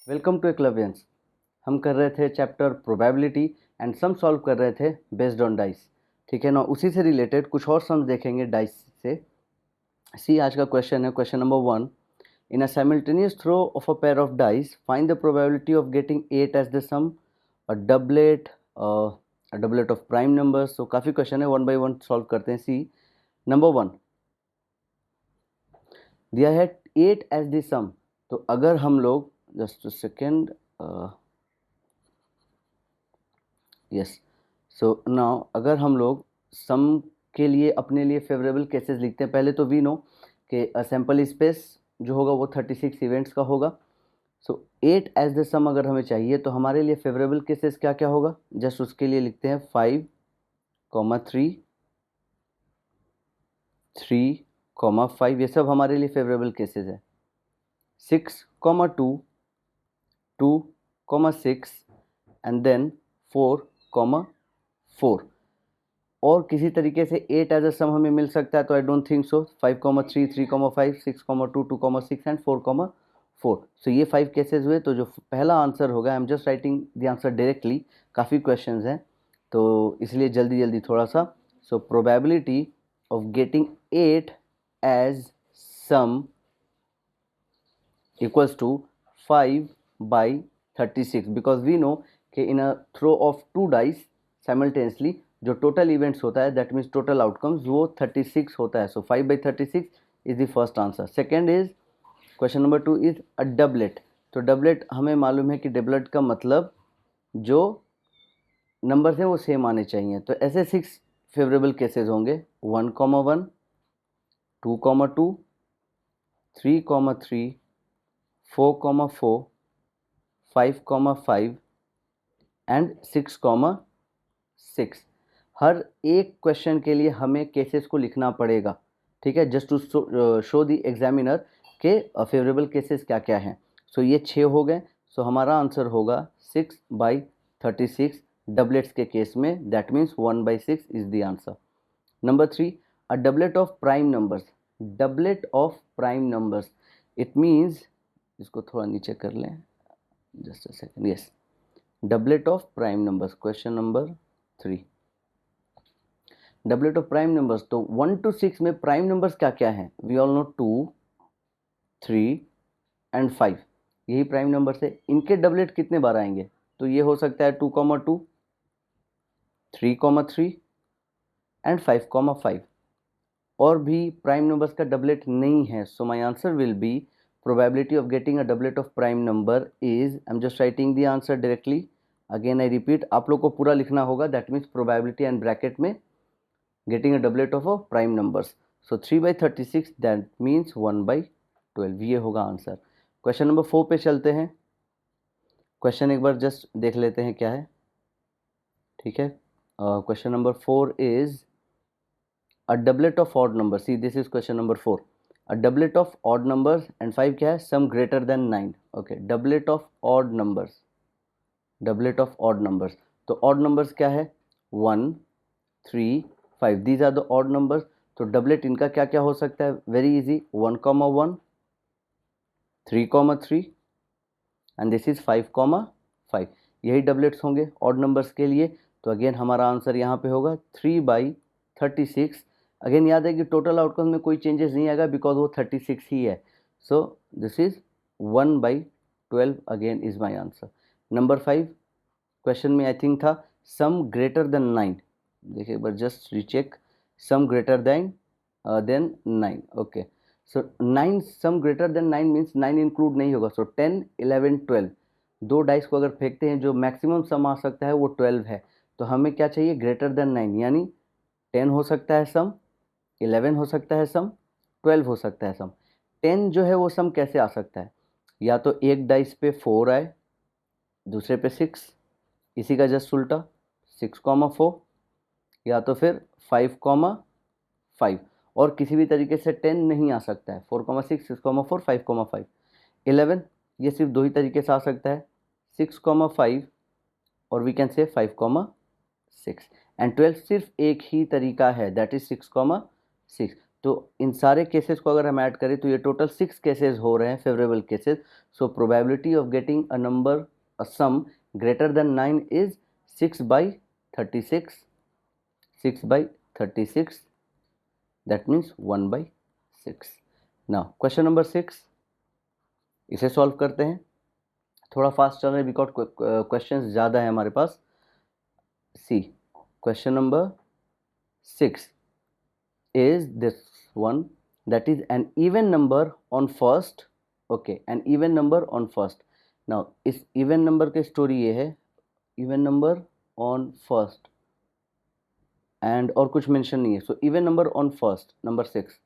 Welcome to एकलव्यंस। हम कर रहे थे chapter probability and sum solve कर रहे थे बेस्ड ऑन डाइस। ठीक है ना, उसी से रिलेटेड कुछ और सम्स देखेंगे डाइस से। सी, आज का क्वेश्चन है question number 1। In a simultaneous throw of a pair of dice find the probability of getting 8 as the sum, a doublet of prime numbers. तो काफ़ी क्वेश्चन है, वन बाई वन सॉल्व करते हैं। सी number 1 दिया है 8 as the सम। तो अगर हम लोग just second, yes, so now अगर हम लोग सम के लिए अपने लिए फेवरेबल केसेस लिखते हैं, पहले तो वी नो कि सैम्पल स्पेस जो होगा वो 36 इवेंट्स का होगा। सो 8 एज द सम अगर हमें चाहिए तो हमारे लिए फेवरेबल केसेस क्या क्या होगा, जस्ट उसके लिए लिखते हैं 5, 3, 3, 5, ये सब हमारे लिए फेवरेबल केसेस है। 6, 2, 2, 6 एंड देन 4, 4। और किसी तरीके से 8 एज अ सम हमें मिल सकता है तो I don't think so. 5, 3, 3, 5, 6, 2, 2, 6 and 4, 4। So ये 5 केसेस हुए। तो जो पहला आंसर होगा, I am just writing the answer directly, काफ़ी क्वेश्चंस हैं तो इसलिए जल्दी जल्दी थोड़ा सा। So probability of getting 8 as sum equals to 5/36, because we know कि in a throw of 2 dice simultaneously जो टोटल इवेंट्स होता है, दैट मीन्स टोटल आउटकम्स, वो 36 होता है। सो 5/36 is the first answer. Second is question number 2 is a doublet. तो doublet हमें मालूम है कि डबलेट का मतलब जो नंबर्स हैं वो सेम आने चाहिए। तो ऐसे 6 फेवरेबल केसेस होंगे, 1, 1, 2, 2, 3, 3, 4, 4, 5, 5 एंड 6, 6। हर एक क्वेश्चन के लिए हमें केसेस को लिखना पड़ेगा, ठीक है, just to show the examiner के फेवरेबल केसेस क्या क्या हैं। सो ये 6 हो गए। सो हमारा आंसर होगा 6/36 डबलेट्स के केस में, that means 1/6 is the answer. Number 3, a doublet of prime numbers. Doublet of prime numbers, it means, इसको थोड़ा नीचे कर लें, just a second, yes, doublet of prime numbers, question number 3, doublet of prime numbers. तो 1 to 6 में prime numbers क्या क्या हैं, वी ऑल नो 2, 3 एंड 5, यही प्राइम नंबर्स है। इनके डबलेट कितने बार आएंगे, तो ये हो सकता है 2, 2, 3, 3 एंड 5, 5। और भी प्राइम नंबर्स का डबलेट नहीं है। So my answer will B probability of getting a doublet of prime number is, I am just writing the answer directly. Again I repeat, आप लोग को पूरा लिखना होगा, that means probability and bracket में getting a doublet of a prime numbers. So 3/36 that means 1/12, ये होगा answer. Question number 4 पे चलते हैं। क्वेश्चन एक बार जस्ट देख लेते हैं क्या है, ठीक है। Question number 4 is a doublet of odd number. See, this is question number 4। A doublet of odd numbers and 5 क्या है, sum greater than 9। Okay, doublet of odd numbers, doublet of odd numbers. तो odd numbers क्या है, 1, 3, 5, these are the odd numbers. तो doublet इनका क्या क्या हो सकता है, very easy, 1, 1, 3, 3 and this is 5, 5, यही डबलेट्स होंगे ऑड नंबर्स के लिए। तो अगेन हमारा आंसर यहाँ पे होगा 3/36। अगेन याद है कि टोटल आउटकम में कोई चेंजेस नहीं आएगा बिकॉज वो 36 ही है। So this is 1/12 again is my answer. Number 5 question में आई थिंक था सम ग्रेटर देन 9। देखिए एक बार just recheck, sum greater than 9। Okay, so 9, sum greater than 9 means 9 include नहीं होगा। सो 10, 11, 12, दो डाइस को अगर फेंकते हैं जो मैक्सिमम सम आ सकता है वो 12 है। तो हमें क्या चाहिए, ग्रेटर देन 9, यानी 10 हो सकता है सम, 11 हो सकता है सम, 12 हो सकता है सम। 10 जो है वो सम कैसे आ सकता है, या तो एक डाइस पे 4 आए, दूसरे पे 6, इसी का जस्ट उल्टा 6, 4, या तो फिर 5, 5, और किसी भी तरीके से 10 नहीं आ सकता है, 4, 6, 6, 4, 5, 5। 11 ये सिर्फ दो ही तरीके से आ सकता है, 6, 5 और वी कैन से 5, 6। एंड 12 सिर्फ एक ही तरीका है, दैट इज 6, 6। तो इन सारे केसेस को अगर हम ऐड करें तो ये टोटल 6 केसेस हो रहे हैं favourable cases. So probability of getting a number a some greater than 9 is 6/36. 6/36, that means 1/6. Now question number 6, इसे सॉल्व करते हैं. थोड़ा फास्ट चल रहे हैं बिकॉज क्वेश्चंस ज़्यादा है हमारे पास. सी question number 6 is this one, that is an even number on first. Okay, an even number on first. Now इस even number की स्टोरी ये है, even number on first and और कुछ मेंशन नहीं है. So even number on first, number 6.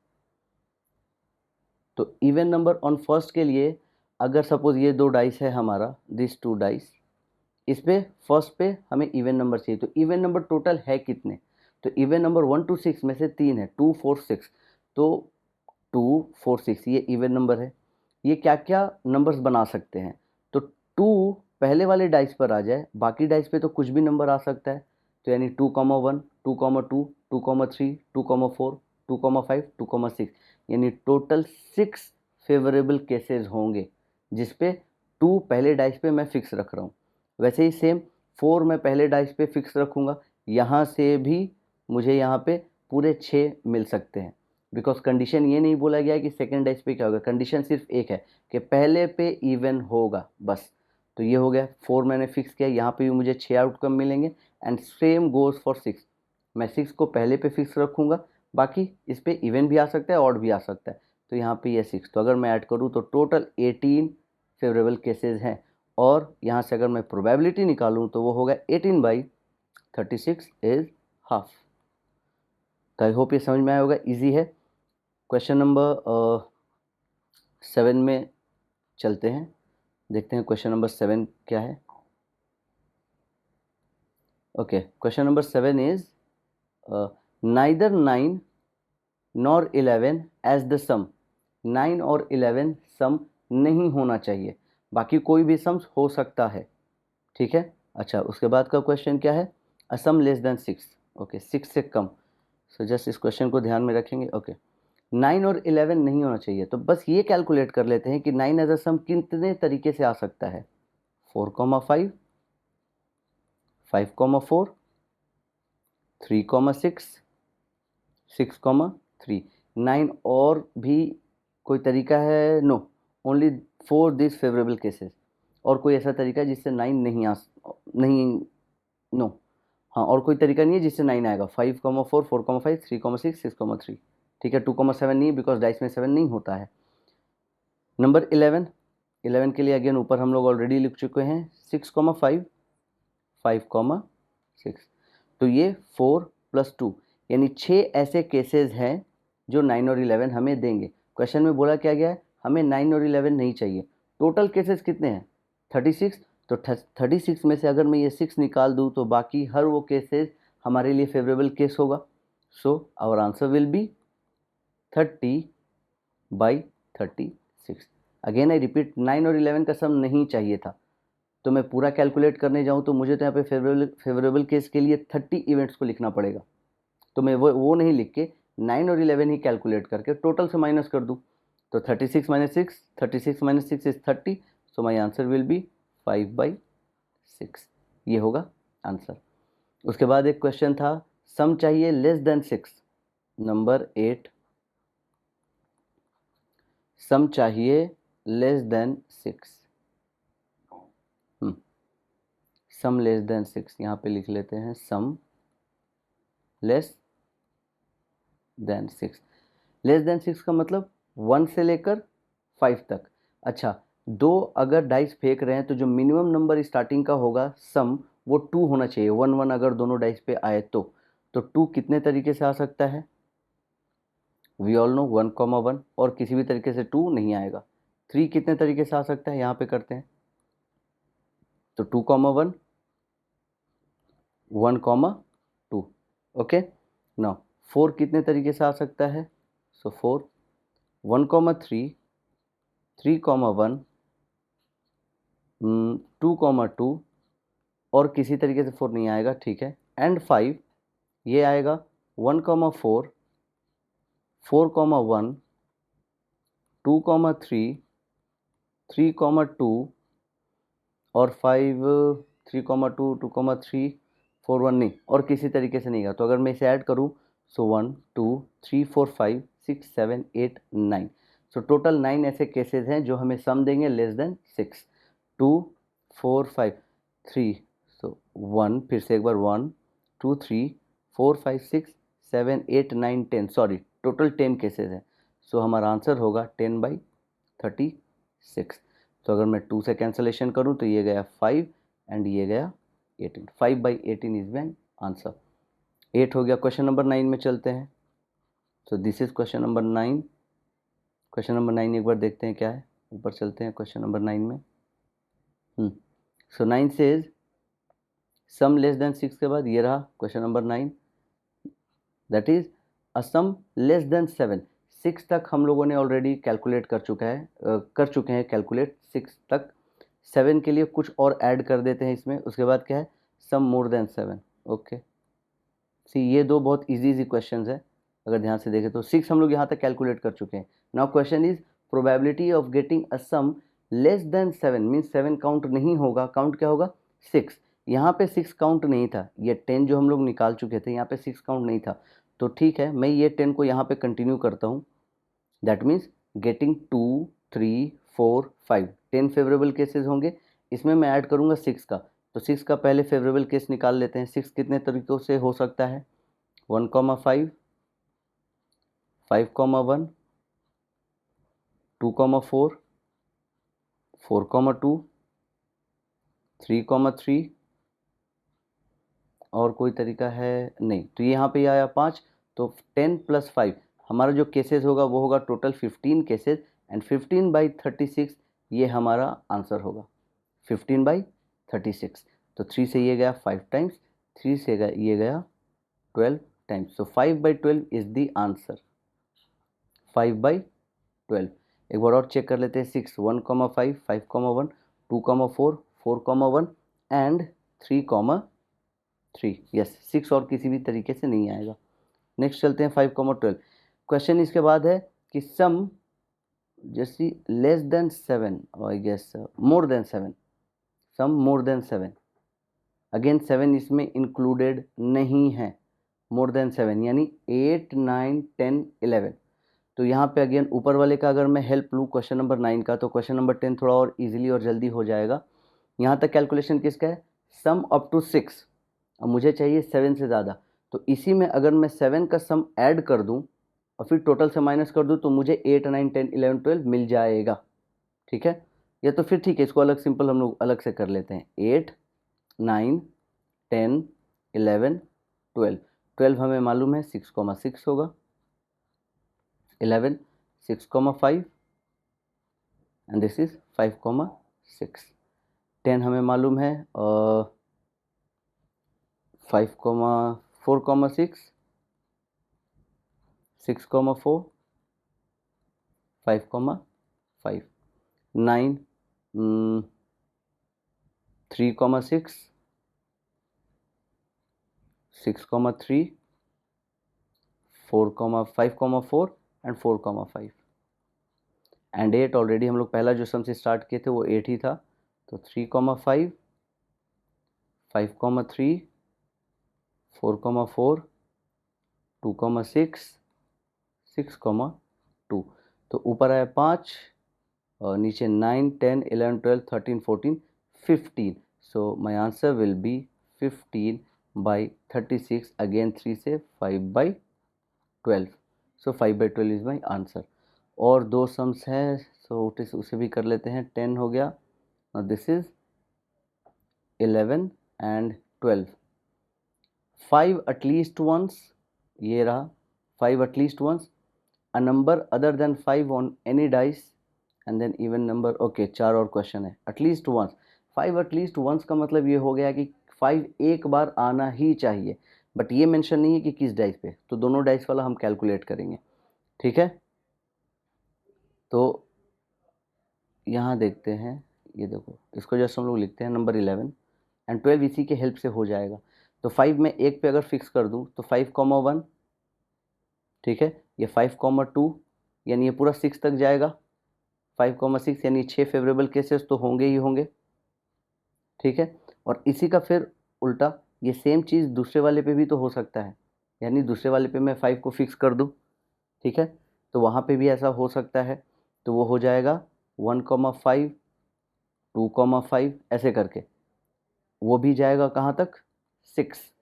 तो even number on first के लिए अगर सपोज ये 2 डाइस है हमारा, दिस 2 डाइस, इस पे फर्स्ट पे हमें इवन नंबर चाहिए. तो इवन नंबर टोटल है कितने? तो इवन नंबर 1 to 6 में से 3 है, 2 4 6. तो 2 4 6 ये इवन नंबर है. ये क्या क्या नंबर्स बना सकते हैं? तो 2 पहले वाले डाइस पर आ जाए, बाकी डाइस पे तो कुछ भी नंबर आ सकता है. तो यानी 2,1, 2,2, 2,3, 2,4, 2,5, 2,6, यानी टोटल 6 फेवरेबल केसेस होंगे जिस पे 2 पहले डाइस पे मैं फिक्स रख रहा हूँ. वैसे ही सेम 4 मैं पहले डाइस पे फिक्स रखूँगा. यहाँ से भी मुझे यहाँ पे पूरे 6 मिल सकते हैं बिकॉज कंडीशन ये नहीं बोला गया है कि सेकेंड डाइस पे क्या होगा. कंडीशन सिर्फ एक है कि पहले पे इवन होगा बस. तो ये हो गया 4 मैंने फिक्स किया. यहाँ पे भी मुझे 6 आउटकम मिलेंगे एंड सेम गोज़ फॉर 6. मैं 6 को पहले पे फिक्स रखूँगा, बाकी इस पे इवन भी आ सकता है, ऑड भी आ सकता है. तो यहाँ पे ये 6, तो अगर मैं ऐड करूँ तो टोटल 18 फेवरेबल केसेस हैं. और यहाँ से अगर मैं प्रोबेबिलिटी निकालूँ तो वो होगा 18/36 इज हाफ. तो आई होप ये समझ में आया होगा, इजी है. क्वेश्चन नंबर 7 में चलते हैं, देखते हैं क्वेश्चन नंबर 7 क्या है. Okay, question number 7 is neither 9 nor 11 as the sum. 9 और 11 सम नहीं होना चाहिए, बाकी कोई भी सम्स हो सकता है. ठीक है. अच्छा, उसके बाद का क्वेश्चन क्या है? अ सम लेस देन 6. ओके, 6 से कम. सो जस्ट इस क्वेश्चन को ध्यान में रखेंगे. ओके, 9 और 11 नहीं होना चाहिए. तो बस ये कैलकुलेट कर लेते हैं कि 9 एज अ सम कितने तरीके से आ सकता है. 4,5, 5,4, 3,6, 6,3. 9 और भी कोई तरीका है? No, only for this favourable cases. और कोई ऐसा तरीका है जिससे 9 नहीं, नो. हाँ, और कोई तरीका नहीं है जिससे 9 आएगा. 5,4, 4,5, 3,6, 6,3. ठीक है. 2,7 नहीं, बिकॉज डाइस में 7 नहीं होता है. नंबर 11 के लिए अगेन ऊपर हम लोग ऑलरेडी लिख चुके हैं. 6,5, 5,6. तो ये 4 + 2 यानी 6 ऐसे केसेस हैं जो 9 और 11 हमें देंगे. क्वेश्चन में बोला क्या गया है? हमें 9 और 11 नहीं चाहिए. टोटल केसेस कितने हैं? 36. तो 36 में से अगर मैं ये 6 निकाल दूँ तो बाकी हर वो केसेस हमारे लिए फेवरेबल केस होगा. So our answer will be 30/36. Again I repeat, 9 और 11 का सम नहीं चाहिए था. तो मैं पूरा कैलकुलेट करने जाऊँ तो मुझे तो यहाँ पे फेवरेबल केस के लिए 30 इवेंट्स को लिखना पड़ेगा. तो मैं वो नहीं लिख के 9 और 11 ही कैलकुलेट करके टोटल से माइनस कर दूँ. तो 36 - 6, 36 - 6 is 30. So my answer will B 5/6. ये होगा आंसर. उसके बाद एक क्वेश्चन था, सम चाहिए लेस देन 6. नंबर 8, सम चाहिए लेस देन 6. सम लेस देन 6 यहाँ पे लिख लेते हैं. सम लेस देन 6. लेस देन 6 का मतलब 1 से लेकर 5 तक. अच्छा, 2 अगर डाइस फेंक रहे हैं तो जो मिनिमम नंबर स्टार्टिंग का होगा सम, वो 2 होना चाहिए. 1 1 अगर दोनों डाइस पे आए तो 2 कितने तरीके से आ सकता है? वी ऑल नो 1,1, और किसी भी तरीके से 2 नहीं आएगा. 3 कितने तरीके से आ सकता है? यहाँ पे करते हैं. तो 2,1, 1,2. ओके. नाउ 4 कितने तरीके से आ सकता है? सो 4, 1,3, 3,1, 2,2, और किसी तरीके से 4 नहीं आएगा. ठीक है. एंड 5 ये आएगा. 1,4, 4,1, 2,3, 3,2 और 5, 3,2, 2,3, 4, 1 नहीं, और किसी तरीके से नहीं गया। तो अगर मैं इसे ऐड करूँ सो 1, 2, 3, 4, 5, 6, 7, 8, 9, सो टोटल 9 ऐसे केसेस हैं जो हमें सम देंगे लेस देन 6। 2, 4, 5, 3, सो 1, फिर से एक बार 1, 2, 3, 4, 5, 6, 7, 8, 9, 10, सॉरी टोटल 10 केसेस हैं। सो हमारा आंसर होगा 10/36। तो अगर मैं 2 से कैंसलेशन करूं तो ये गया 5 एंड ये गया 18। 5/18 इज माय आंसर। 8 हो गया। क्वेश्चन नंबर 9 में चलते हैं। So this is question number 9। Question number 9 एक बार देखते हैं क्या है। ऊपर चलते हैं क्वेश्चन नंबर 9 में। So 9 says sum less than 6 के बाद ये रहा question number 9, that is a sum less than 7। 6 तक हम लोगों ने ऑलरेडी कैलकुलेट कर चुके हैं कैलकुलेट 6 तक। 7 के लिए कुछ और ऐड कर देते हैं इसमें। उसके बाद क्या है, सम मोर देन 7। ओके सी, ये दो बहुत इजी क्वेश्चंस है। अगर ध्यान से देखें तो 6 हम लोग यहाँ तक कैलकुलेट कर चुके हैं। Now question is probability of getting a sum less than 7 means 7 count नहीं होगा। काउंट क्या होगा, 6। यहाँ पे 6 काउंट नहीं था। ये 10 जो हम लोग निकाल चुके थे यहाँ पे 6 काउंट नहीं था। तो ठीक है, मैं ये 10 को यहाँ पे कंटिन्यू करता हूँ। That means getting 2, 3, 4, 5 10 favourable cases होंगे। इसमें मैं ऐड करूँगा 6 का। तो 6 का पहले फेवरेबल केस निकाल लेते हैं। 6 कितने तरीक़ों से हो सकता है, 1,5, 5,1, 2,4, 4,2, 3,3 और कोई तरीका है नहीं। तो यहाँ पे आया 5। तो 10 + 5 हमारा जो केसेस होगा वो होगा टोटल 15 केसेस एंड 15/36 ये हमारा आंसर होगा। 15/36। तो 3 से ये गया 5 टाइम्स, 3 से ये गया 12 times. So 5/12 is the answer. 5/12। एक बार और चेक कर लेते हैं। 6, 1,5, 5,1, 2,4, 4,1 एंड 3,3। यस, 6 और किसी भी तरीके से नहीं आएगा। नेक्स्ट चलते हैं 5,12। क्वेश्चन इसके बाद है कि सम जैसी लेस देन 7 और I guess more than 7, sum more than 7। Again 7 इसमें इंक्लूडेड नहीं है। मोर देन 7 यानी 8, 9, 10, 11। तो यहाँ पे अगेन ऊपर वाले का अगर मैं हेल्प लूँ क्वेश्चन नंबर 9 का, तो क्वेश्चन नंबर 10 थोड़ा और इजीली और जल्दी हो जाएगा। यहाँ तक कैलकुलेशन किसका है, सम अप टू 6। अब मुझे चाहिए 7 से ज़्यादा। तो इसी में अगर मैं 7 का सम ऐड कर दूँ और फिर टोटल से माइनस कर दूँ तो मुझे 8, 9, 10, 11, 12 मिल जाएगा। ठीक है, या तो फिर ठीक है, इसको अलग सिंपल हम लोग अलग से कर लेते हैं। 8, 9, 10, 11, 12। 12 हमें मालूम है 6,6 होगा। 11, 6,5 एंड दिस इज 5,6। 10 हमें मालूम है 4,6, 6,4, 5,5। 9, 3,6, 6,3, 5,4 एंड 4,5 एंड 8। ऑलरेडी हम लोग पहला जो सम से स्टार्ट किए थे वो 8 ही था। तो 3,5, 5,3, 4,4, 2,6, 6,2। तो ऊपर आया 5 और नीचे 9, 10, 11, 12, 13, 14, 15। So my answer will B 15/36। Again 3 से 5/12। सो 5/12 इज माय आंसर। और दो सम्स हैं, सो उसे भी कर लेते हैं। 10 हो गया और this is 11 and 12। 5 at least once, ये रहा 5 at least once. A number other than 5 on any dice and then even number. Okay, 4 और क्वेश्चन है। एटलीस्ट वंस, 5 एटलीस्ट वंस का मतलब ये हो गया कि 5 एक बार आना ही चाहिए, बट ये मेंशन नहीं है कि किस डाइस पे। तो दोनों डाइस वाला हम कैलकुलेट करेंगे। ठीक है, तो यहाँ देखते हैं। ये देखो, इसको जस्ट हम लोग लिखते हैं नंबर 11 एंड 12 इसी के हेल्प से हो जाएगा। तो 5 में एक पे अगर फिक्स कर दूँ तो 5,1, ठीक है। ये 5,2 यानी ये पूरा 6 तक जाएगा, 5,6 यानी 6 फेवरेबल केसेस तो होंगे ही होंगे, ठीक है। और इसी का फिर उल्टा ये सेम चीज़ दूसरे वाले पे भी तो हो सकता है, यानी दूसरे वाले पे मैं 5 को फिक्स कर दूँ, ठीक है, तो वहाँ पे भी ऐसा हो सकता है। तो वो हो जाएगा 1,5 2,5 ऐसे करके, वो भी जाएगा कहाँ तक 6,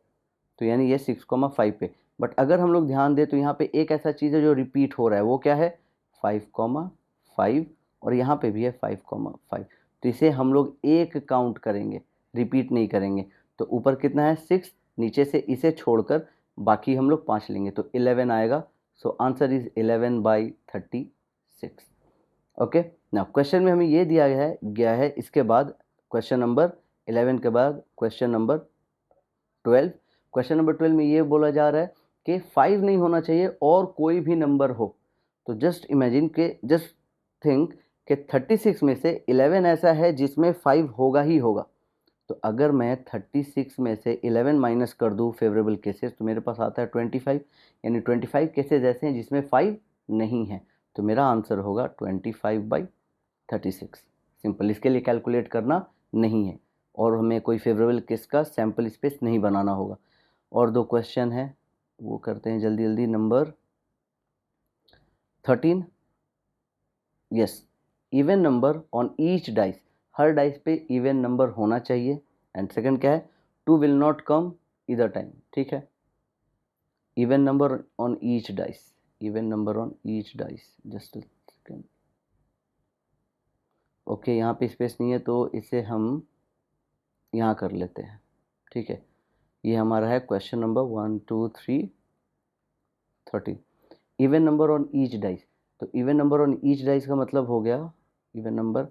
तो यानी ये 6,5 पे। बट अगर हम लोग ध्यान दें तो यहाँ पे एक ऐसा चीज़ है जो रिपीट हो रहा है, वो क्या है 5,5 और यहाँ पे भी है 5,5, तो इसे हम लोग एक काउंट करेंगे, रिपीट नहीं करेंगे। तो ऊपर कितना है 6, नीचे से इसे छोड़कर बाकी हम लोग 5 लेंगे तो 11 आएगा। So answer is 11/36। ओके, ना क्वेश्चन में हमें ये दिया गया है इसके बाद क्वेश्चन नंबर 11 के बाद क्वेश्चन नंबर 12। क्वेश्चन नंबर 12 में ये बोला जा रहा है कि 5 नहीं होना चाहिए और कोई भी नंबर हो। तो जस्ट इमेजिन के, जस्ट थिंक कि 36 में से 11 ऐसा है जिसमें 5 होगा ही होगा। तो अगर मैं 36 में से 11 माइनस कर दूँ फेवरेबल केसेस तो मेरे पास आता है 25, यानी 25 केसेस ऐसे हैं जिसमें 5 नहीं है। तो मेरा आंसर होगा 25/36। सिंपल, इसके लिए कैलकुलेट करना नहीं है और हमें कोई फेवरेबल केस का सैम्पल स्पेस नहीं बनाना होगा। और 2 क्वेश्चन है वो करते हैं जल्दी जल्दी। Number 13, yes, even number on each dice, her dice पे इवन नंबर होना चाहिए। एंड सेकंड क्या है, 2 विल नॉट कम इधर टाइम, ठीक है। Even number on each dice, even number on each dice, just second. Okay, यहाँ पे स्पेस नहीं है तो इसे हम यहाँ कर लेते हैं, ठीक है। ये हमारा है question number 1 2 3 13, even number on each dice. तो even number on each dice का मतलब हो गया इवन नंबर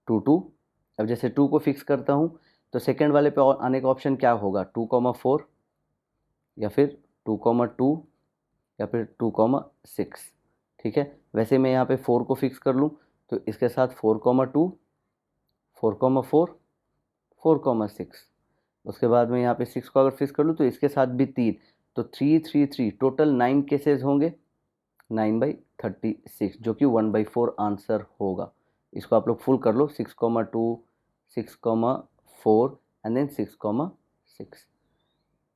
2 2। अब जैसे 2 को फिक्स करता हूँ तो सेकेंड वाले पे आने का ऑप्शन क्या होगा, 2,4 या फिर 2,2 या फिर 2,6, ठीक है। वैसे मैं यहाँ पे 4 को फिक्स कर लूँ तो इसके साथ 4,2 4,4 4,6, उसके बाद में यहाँ पे 6 को अगर फिक्स कर लूँ तो इसके साथ भी 3, तो 3 3 3 टोटल 9 केसेस होंगे, 9/36 जो कि 1/4 आंसर होगा। इसको आप लोग फुल कर लो, 6,2 6,4 एंड देन 6,6।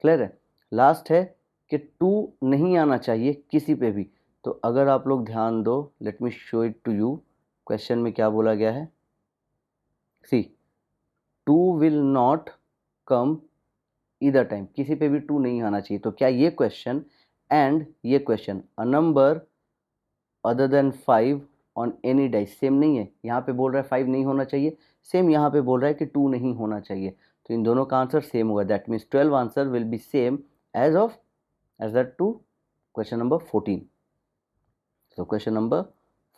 क्लियर है। लास्ट है कि 2 नहीं आना चाहिए किसी पे भी। तो अगर आप लोग ध्यान दो, let me show it to you, question में क्या बोला गया है, सी 2 विल नॉट कम इधर टाइम, किसी पे भी 2 नहीं आना चाहिए। तो क्या ये क्वेश्चन एंड ये question a number other than 5 on any dice same नहीं है। यहाँ पे बोल रहा है 5 नहीं होना चाहिए, सेम यहाँ पे बोल रहा है कि 2 नहीं होना चाहिए, तो इन दोनों का आंसर सेम होगा। That means 12 answer will be same as that to question number 14। तो क्वेश्चन नंबर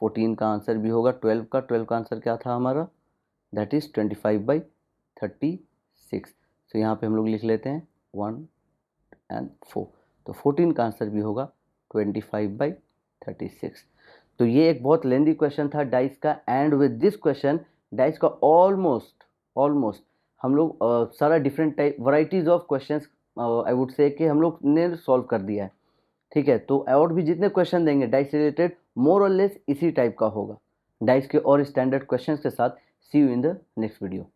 14 का आंसर भी होगा 12 का आंसर क्या था हमारा, दैट इज 25/36। तो यहाँ पे हम लोग लिख लेते हैं 1 एंड 4, तो 14 का आंसर भी होगा 25/36। तो ये एक बहुत लेंदी क्वेश्चन था डाइस का, and with this question dice का ऑलमोस्ट हम लोग सारा different type varieties of questions I would say कि हम लोग ने सॉल्व कर दिया है, ठीक है। तो और भी जितने क्वेश्चन देंगे डाइस रिलेटेड मोर और लेस इसी टाइप का होगा, डाइस के और स्टैंडर्ड क्वेश्चंस के साथ। See you in the next video.